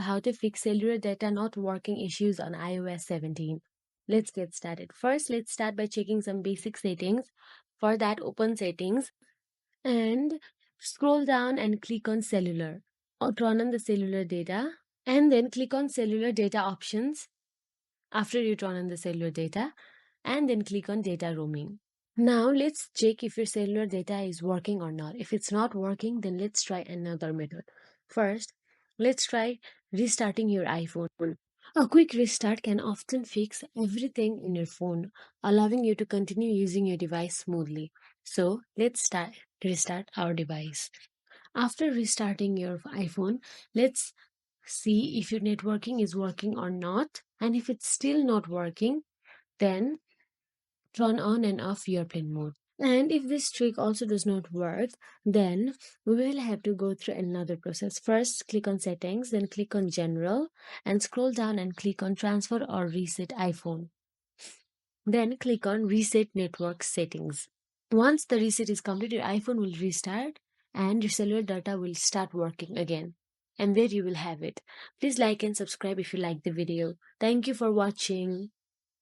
how to fix cellular data not working issues on iOS 17. Let's get started. First, let's start by checking some basic settings. For that, open settings and scroll down and click on cellular or turn on the cellular data and then click on cellular data options after you turn on the cellular data and then click on data roaming. Now let's check if your cellular data is working or not. If it's not working, then let's try another method. First, let's try restarting your iPhone. A quick restart can often fix everything in your phone, allowing you to continue using your device smoothly. So let's restart our device. After restarting your iPhone, let's see if your networking is working or not. And if it's still not working, then turn on and off airplane mode. And if this trick also does not work, then we will have to go through another process. First, click on settings, then click on general and scroll down and click on transfer or reset iPhone. Then click on reset network settings. Once the reset is complete, your iPhone will restart and your cellular data will start working again. And there you will have it. Please like and subscribe if you like the video. Thank you for watching.